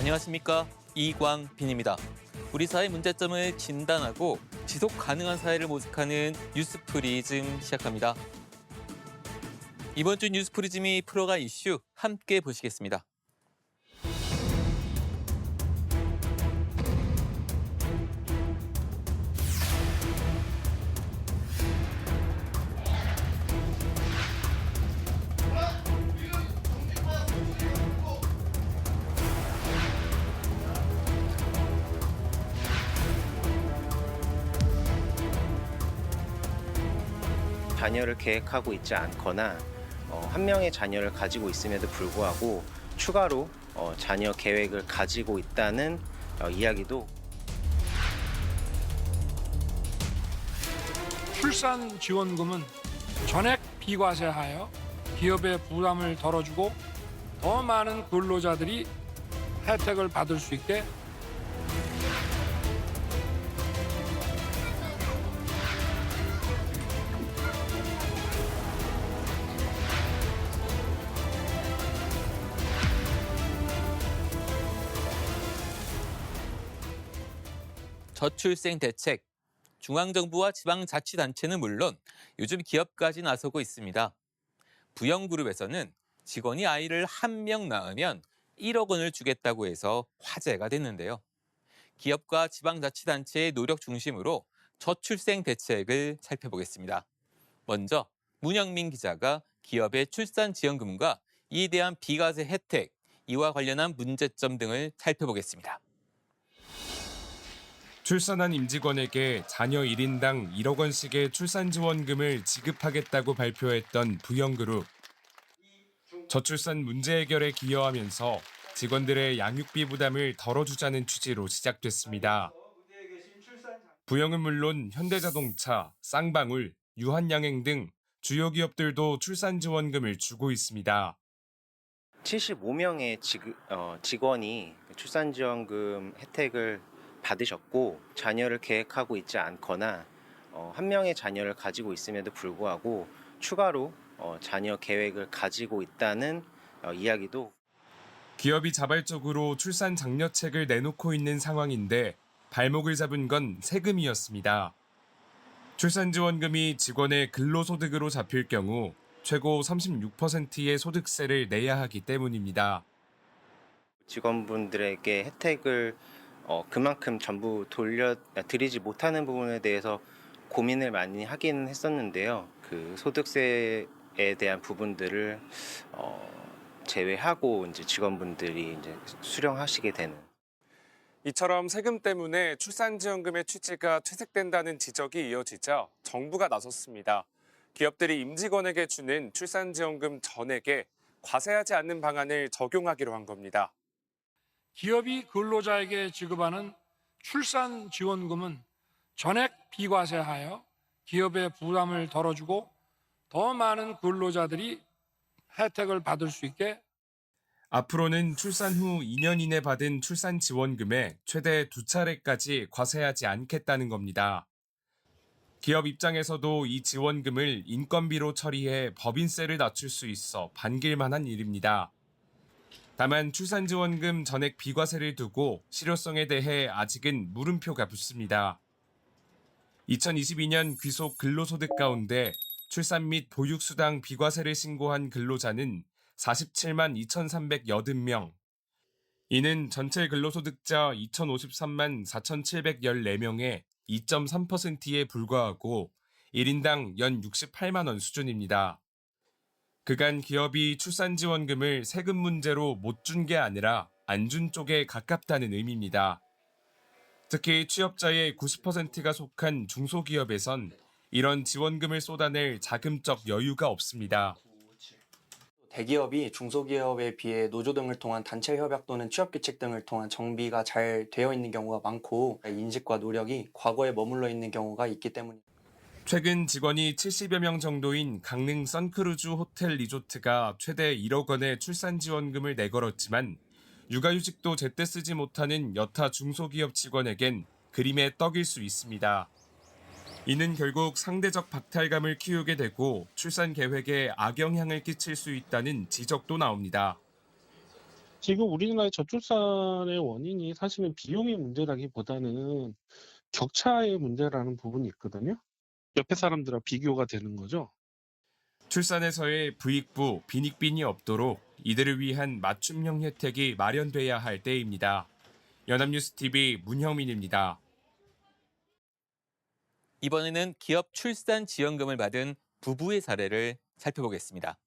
안녕하십니까, 이광빈입니다. 우리 사회 문제점을 진단하고 지속 가능한 사회를 모색하는 뉴스프리즘 시작합니다. 이번 주 뉴스프리즘이 풀어갈 이슈 함께 보시겠습니다. 자녀를 계획하고 있지 않거나 한 명의 자녀를 가지고 있음에도 불구하고 추가로 자녀 계획을 가지고 있다는 이야기도. 출산지원금은 전액 비과세하여 기업의 부담을 덜어주고 더 많은 근로자들이 혜택을 받을 수 있게 저출생 대책, 중앙정부와 지방자치단체는 물론 요즘 기업까지 나서고 있습니다. 부영그룹에서는 직원이 아이를 한 명 낳으면 1억 원을 주겠다고 해서 화제가 됐는데요. 기업과 지방자치단체의 노력 중심으로 저출생 대책을 살펴보겠습니다. 먼저 문영민 기자가 기업의 출산지원금과 이에 대한 비과세 혜택, 이와 관련한 문제점 등을 살펴보겠습니다. 출산한 임직원에게 자녀 1인당 1억 원씩의 출산지원금을 지급하겠다고 발표했던 부영그룹. 저출산 문제 해결에 기여하면서 직원들의 양육비 부담을 덜어주자는 취지로 시작됐습니다. 부영은 물론 현대자동차, 쌍방울, 유한양행 등 주요 기업들도 출산지원금을 주고 있습니다. 75명의 직원이 출산지원금 혜택을 받으셨고, 자녀를 계획하고 있지 않거나 한 명의 자녀를 가지고 있음에도 불구하고 추가로 자녀 계획을 가지고 있다는 이야기도. 기업이 자발적으로 출산 장려책을 내놓고 있는 상황인데 발목을 잡은 건 세금이었습니다. 출산지원금이 직원의 근로소득으로 잡힐 경우 최고 36%의 소득세를 내야 하기 때문입니다. 직원분들에게 혜택을 그만큼 전부 돌려드리지 못하는 부분에 대해서 고민을 많이 하긴 했었는데요. 그 소득세에 대한 부분들을 제외하고 이제 직원분들이 이제 수령하시게 되는. 이처럼 세금 때문에 출산지원금의 취지가 퇴색된다는 지적이 이어지자 정부가 나섰습니다. 기업들이 임직원에게 주는 출산지원금 전액에 과세하지 않는 방안을 적용하기로 한 겁니다. 기업이 근로자에게 지급하는 출산지원금은 전액 비과세하여 기업의 부담을 덜어주고 더 많은 근로자들이 혜택을 받을 수 있게. 앞으로는 출산 후 2년 이내 받은 출산지원금에 최대 2차례까지 과세하지 않겠다는 겁니다. 기업 입장에서도 이 지원금을 인건비로 처리해 법인세를 낮출 수 있어 반길만한 일입니다. 다만 출산지원금 전액 비과세를 두고 실효성에 대해 아직은 물음표가 붙습니다. 2022년 귀속 근로소득 가운데 출산 및 보육수당 비과세를 신고한 근로자는 47만 2,380명. 이는 전체 근로소득자 2,053만 4,714명의 2.3%에 불과하고 1인당 연 68만 원 수준입니다. 그간 기업이 출산지원금을 세금 문제로 못 준 게 아니라 안 준 쪽에 가깝다는 의미입니다. 특히 취업자의 90%가 속한 중소기업에선 이런 지원금을 쏟아낼 자금적 여유가 없습니다. 대기업이 중소기업에 비해 노조 등을 통한 단체 협약 또는 취업규칙 등을 통한 정비가 잘 되어 있는 경우가 많고 인식과 노력이 과거에 머물러 있는 경우가 있기 때문입니다. 최근 직원이 70여 명 정도인 강릉 선크루즈 호텔 리조트가 최대 1억 원의 출산지원금을 내걸었지만 육아휴직도 제때 쓰지 못하는 여타 중소기업 직원에겐 그림의 떡일 수 있습니다. 이는 결국 상대적 박탈감을 키우게 되고 출산 계획에 악영향을 끼칠 수 있다는 지적도 나옵니다. 지금 우리나라의 저출산의 원인이 사실은 비용의 문제라기보다는 격차의 문제라는 부분이 있거든요. 옆에 사람들과 비교가 되는 거죠. 출산에서의 부익부, 빈익빈이 없도록 이들을 위한 맞춤형 혜택이 마련돼야 할 때입니다. 연합뉴스TV 문형민입니다. 이번에는 기업 출산 지원금을 받은 부부의 사례를 살펴보겠습니다.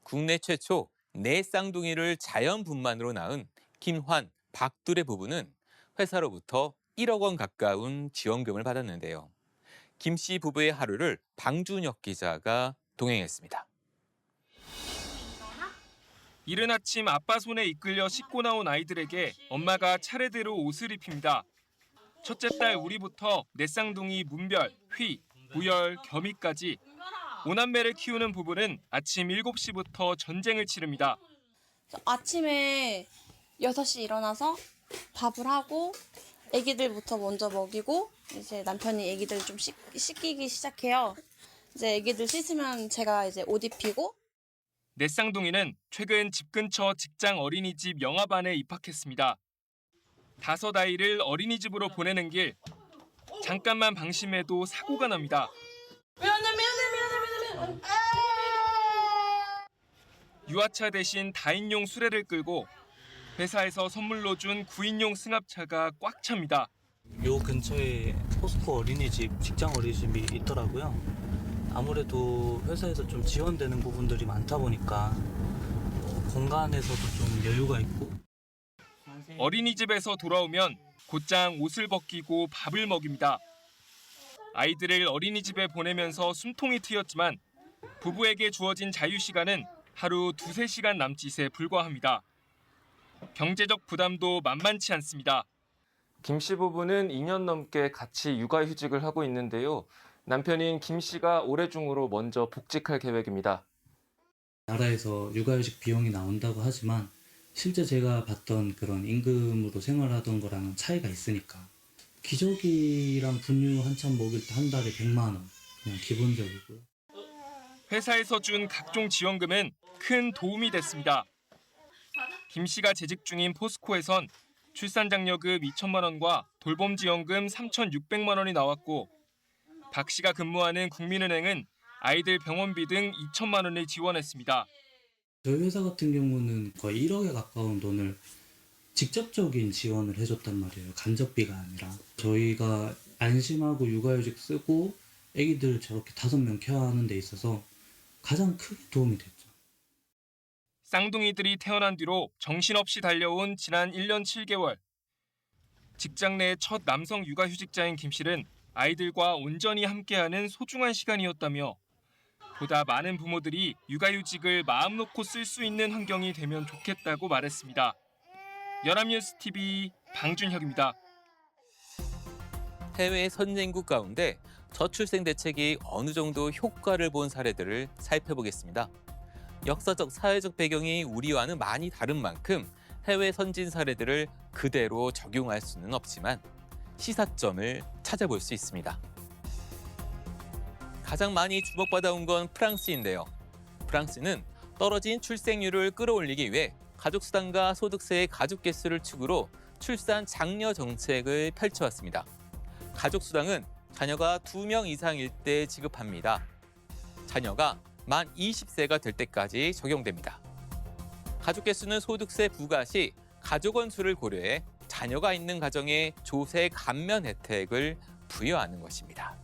국내 최초 네 쌍둥이를 자연 분만으로 낳은 김환, 박두레 부부는 회사로부터 1억 원 가까운 지원금을 받았는데요. 김 씨 부부의 하루를 방준혁 기자가 동행했습니다. 이른 아침 아빠 손에 이끌려 씻고 나온 아이들에게 엄마가 차례대로 옷을 입힙니다. 첫째 딸 우리부터 네 쌍둥이 문별, 휘, 무열, 겸이까지 5남매를 키우는 부부는 아침 7시부터 전쟁을 치릅니다. 아침에 6시 일어나서 밥을 하고 애기들부터 먼저 먹이고 이제 남편이 애기들 좀 씻기기 시작해요. 이제 애기들 씻으면 제가 이제 옷 입히고. 네 쌍둥이는 최근 집 근처 직장 어린이집 영아반에 입학했습니다. 5 아이를 어린이집으로 보내는 길 잠깐만 방심해도 사고가 납니다. 유아차 대신 다인용 수레를 끌고 회사에서 선물로 준 9인용 승합차가 꽉 찹니다. 요 근처에 포스코 어린이집, 직장 어린이집이 있더라고요. 아무래도 회사에서 좀 지원되는 부분들이 많다 보니까 공간에서도 좀 여유가 있고. 어린이집에서 돌아오면 곧장 옷을 벗기고 밥을 먹입니다. 아이들을 어린이집에 보내면서 숨통이 트였지만 부부에게 주어진 자유시간은 하루 2-3시간 남짓에 불과합니다. 경제적 부담도 만만치 않습니다. 김 씨 부부는 2년 넘게 같이 육아휴직을 하고 있는데요. 남편인 김 씨가 올해 중으로 먼저 복직할 계획입니다. 나라에서 육아휴직 비용이 나온다고 하지만 실제 제가 받던 그런 임금으로 생활하던 거랑은 차이가 있으니까 기저귀랑 분유 한참 먹일 때 한 달에 100만 원 그냥 기본적이고요. 회사에서 준 각종 지원금은 큰 도움이 됐습니다. 김 씨가 재직 중인 포스코에선 출산장려금 2천만 원과 돌봄지원금 3,600만 원이 나왔고 박 씨가 근무하는 국민은행은 아이들 병원비 등 2천만 원을 지원했습니다. 저희 회사 같은 경우는 거의 1억에 가까운 돈을 직접적인 지원을 해줬단 말이에요. 간접비가 아니라. 저희가 안심하고 육아휴직 쓰고 애기들 저렇게 5명 케어하는 데 있어서 가장 크게 도움이 됐죠. 쌍둥이들이 태어난 뒤로 정신없이 달려온 지난 1년 7개월. 직장 내 첫 남성 육아휴직자인 김 씨는 아이들과 온전히 함께하는 소중한 시간이었다며 보다 많은 부모들이 육아휴직을 마음 놓고 쓸 수 있는 환경이 되면 좋겠다고 말했습니다. 연합뉴스TV 방준혁입니다. 해외 선진국 가운데 저출생 대책이 어느 정도 효과를 본 사례들을 살펴보겠습니다. 역사적, 사회적 배경이 우리와는 많이 다른 만큼 해외 선진 사례들을 그대로 적용할 수는 없지만 시사점을 찾아볼 수 있습니다. 가장 많이 주목받아온 건 프랑스인데요. 프랑스는 떨어진 출생률을 끌어올리기 위해 가족수당과 소득세의 가족 개수를 축으로 출산 장려 정책을 펼쳐왔습니다. 가족수당은 자녀가 2명 이상일 때 지급합니다. 자녀가 만 20세가 될 때까지 적용됩니다. 가족 개수는 소득세 부과 시 가족원 수를 고려해 자녀가 있는 가정에 조세 감면 혜택을 부여하는 것입니다.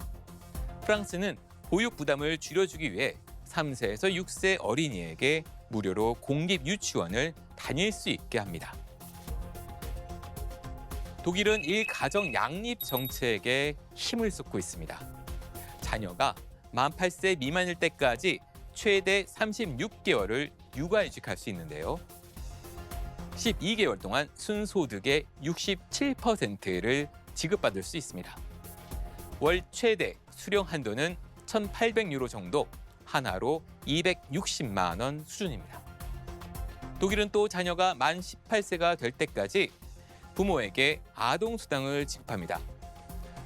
프랑스는 보육 부담을 줄여주기 위해 3세에서 6세 어린이에게 무료로 공립 유치원을 다닐 수 있게 합니다. 독일은 일가정 양립 정책에 힘을 쏟고 있습니다. 자녀가 만 8세 미만일 때까지 최대 36개월을 육아휴직할 수 있는데요. 12개월 동안 순소득의 67%를 지급받을 수 있습니다. 월 최대 수령 한도는 1,800유로 정도, 하나로 260만 원 수준입니다. 독일은 또 자녀가 만 18세가 될 때까지 부모에게 아동수당을 지급합니다.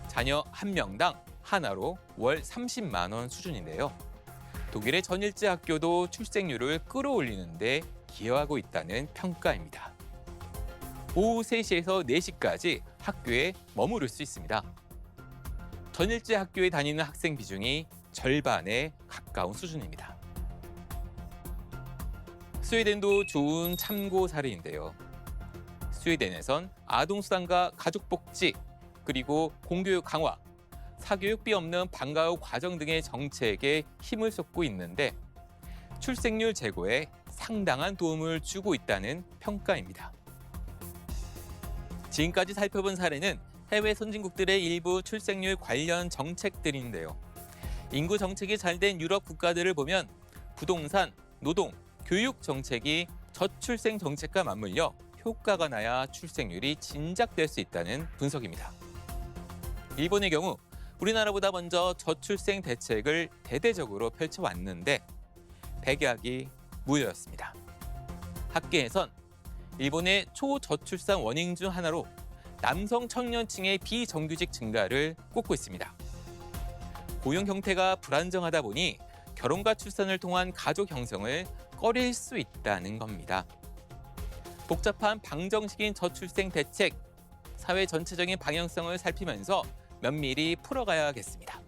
자녀 1명당 하나로 월 30만 원 수준인데요. 독일의 전일제 학교도 출생률을 끌어올리는 데 기여하고 있다는 평가입니다. 오후 3시에서 4시까지 학교에 머무를 수 있습니다. 전일제 학교에 다니는 학생 비중이 절반에 가까운 수준입니다. 스웨덴도 좋은 참고 사례인데요. 스웨덴에선 아동수당과 가족복지, 그리고 공교육 강화, 사교육비 없는 방과 후 과정 등의 정책에 힘을 쏟고 있는데 출생률 제고에 상당한 도움을 주고 있다는 평가입니다. 지금까지 살펴본 사례는 해외 선진국들의 일부 출생률 관련 정책들인데요. 인구 정책이 잘된 유럽 국가들을 보면 부동산, 노동, 교육 정책이 저출생 정책과 맞물려 효과가 나야 출생률이 진작될 수 있다는 분석입니다. 일본의 경우 우리나라보다 먼저 저출생 대책을 대대적으로 펼쳐왔는데 백약이 무효였습니다. 학계에선 일본의 초저출산 원인 중 하나로 남성 청년층의 비정규직 증가를 꼽고 있습니다. 고용 형태가 불안정하다 보니 결혼과 출산을 통한 가족 형성을 꺼릴 수 있다는 겁니다. 복잡한 방정식인 저출생 대책, 사회 전체적인 방향성을 살피면서 면밀히 풀어가야겠습니다.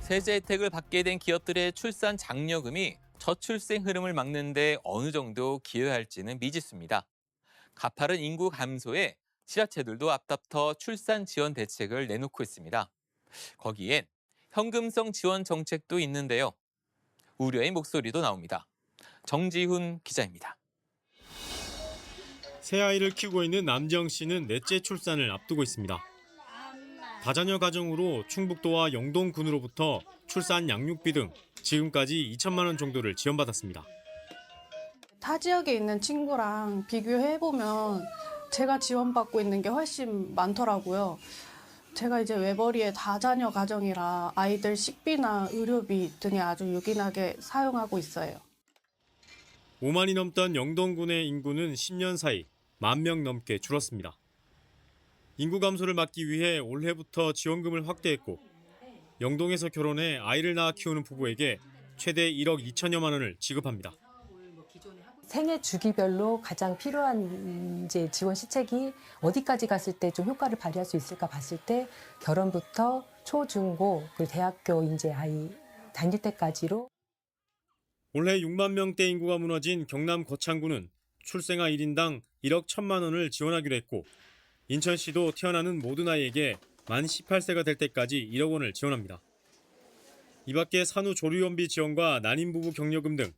세제 혜택을 받게 된 기업들의 출산 장려금이 저출생 흐름을 막는 데 어느 정도 기여할지는 미지수입니다. 가파른 인구 감소에 지자체들도 앞다퉈 출산 지원 대책을 내놓고 있습니다. 거기엔 현금성 지원 정책도 있는데요. 우려의 목소리도 나옵니다. 정지훈 기자입니다. 새 아이를 키우고 있는 남지영 씨는 넷째 출산을 앞두고 있습니다. 다자녀 가정으로 충북도와 영동군으로부터 출산 양육비 등 지금까지 2천만 원 정도를 지원받았습니다. 타 지역에 있는 친구랑 비교해보면 제가 지원받고 있는 게 훨씬 많더라고요. 제가 이제 외벌이의 다자녀 가정이라 아이들 식비나 의료비 등에 아주 요긴하게 사용하고 있어요. 5만이 넘던 영동군의 인구는 10년 사이 10,000명 넘게 줄었습니다. 인구 감소를 막기 위해 올해부터 지원금을 확대했고 영동에서 결혼해 아이를 낳아 키우는 부부에게 최대 1억 2천여만 원을 지급합니다. 생애 주기별로 가장 필요한 이제 지원 시책이 어디까지 갔을 때 좀 효과를 발휘할 수 있을까 봤을 때 결혼부터 초, 중, 고, 그리고 대학교 이제 아이 다닐 때까지로 올해 6만 명대 인구가 무너진 경남 거창군은 출생아 1인당 1억 1천만 원을 지원하기로 했고 인천시도 태어나는 모든 아이에게 만 18세가 될 때까지 1억 원을 지원합니다. 이 밖에 산후조리원비 지원과 난임부부 격려금 등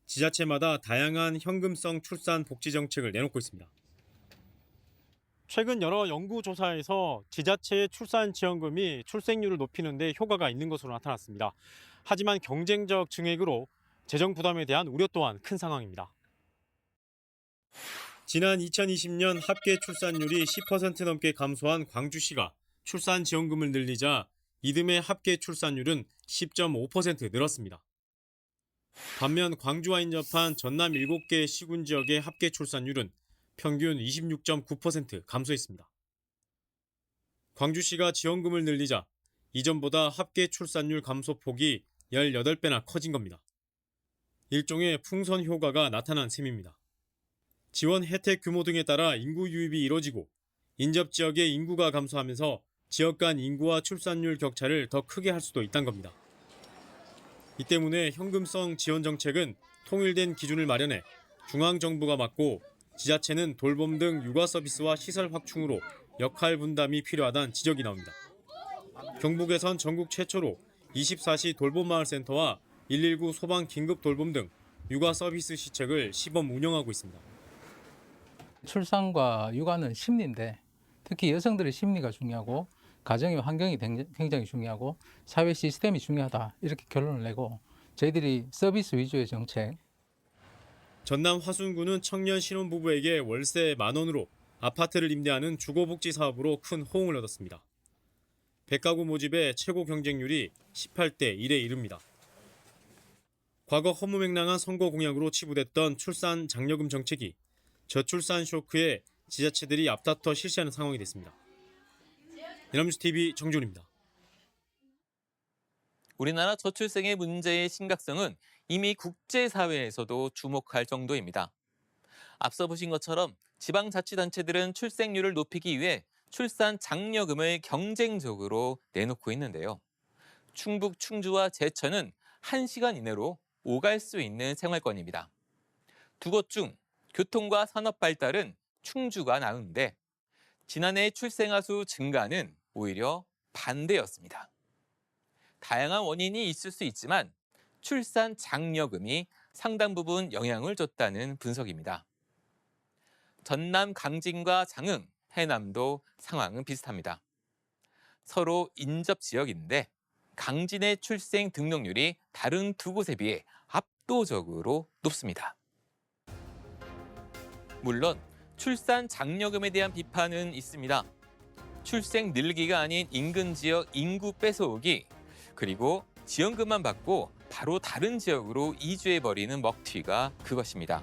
지자체마다 다양한 현금성 출산 복지 정책을 내놓고 있습니다. 최근 여러 연구조사에서 지자체의 출산 지원금이 출생률을 높이는 데 효과가 있는 것으로 나타났습니다. 하지만 경쟁적 증액으로 재정 부담에 대한 우려 또한 큰 상황입니다. 지난 2020년 합계 출산율이 10% 넘게 감소한 광주시가 출산 지원금을 늘리자 이듬해 합계 출산율은 10.5% 늘었습니다. 반면 광주와 인접한 전남 7개 시군 지역의 합계 출산율은 평균 26.9% 감소했습니다. 광주시가 지원금을 늘리자 이전보다 합계 출산율 감소폭이 18배나 커진 겁니다. 일종의 풍선 효과가 나타난 셈입니다. 지원 혜택 규모 등에 따라 인구 유입이 이뤄지고 인접 지역의 인구가 감소하면서 지역 간 인구와 출산율 격차를 더 크게 할 수도 있다는 겁니다. 이 때문에 현금성 지원 정책은 통일된 기준을 마련해 중앙정부가 맡고 지자체는 돌봄 등 육아 서비스와 시설 확충으로 역할 분담이 필요하다는 지적이 나옵니다. 경북에선 전국 최초로 24시 돌봄마을센터와 119 소방 긴급 돌봄 등 육아 서비스 시책을 시범 운영하고 있습니다. 출산과 육아는 심리인데 특히 여성들의 심리가 중요하고 가정의 환경이 굉장히 중요하고 사회 시스템이 중요하다 이렇게 결론을 내고 저희들이 서비스 위주의 정책. 전남 화순군은 청년 신혼부부에게 월세 10,000원으로 아파트를 임대하는 주거복지 사업으로 큰 호응을 얻었습니다. 100가구 모집의 최고 경쟁률이 18대 1에 이릅니다. 과거 허무맹랑한 선거 공약으로 치부됐던 출산 장려금 정책이 저출산 쇼크에 지자체들이 앞다퉈 실시하는 상황이 됐습니다. 연합뉴스TV 정준입니다. 우리나라 저출생의 문제의 심각성은 이미 국제사회에서도 주목할 정도입니다. 앞서 보신 것처럼 지방자치단체들은 출생률을 높이기 위해 출산 장려금을 경쟁적으로 내놓고 있는데요. 충북 충주와 제천은 1시간 이내로 오갈 수 있는 생활권입니다. 두 곳 중 교통과 산업 발달은 충주가 나은데 지난해 출생아 수 증가는 오히려 반대였습니다. 다양한 원인이 있을 수 있지만 출산 장려금이 상당 부분 영향을 줬다는 분석입니다. 전남 강진과 장흥, 해남도 상황은 비슷합니다. 서로 인접 지역인데 강진의 출생 등록률이 다른 두 곳에 비해 압도적으로 높습니다. 물론 출산 장려금에 대한 비판은 있습니다. 출생 늘기가 아닌 인근 지역 인구 뺏어오기, 그리고 지원금만 받고 바로 다른 지역으로 이주해버리는 먹튀가 그것입니다.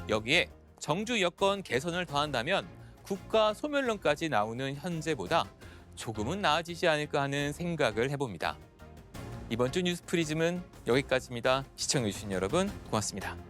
여기에 정주 여건 개선을 더한다면 국가 소멸론까지 나오는 현재보다 조금은 나아지지 않을까 하는 생각을 해봅니다. 이번 주 뉴스 프리즘은 여기까지입니다. 시청해주신 여러분 고맙습니다.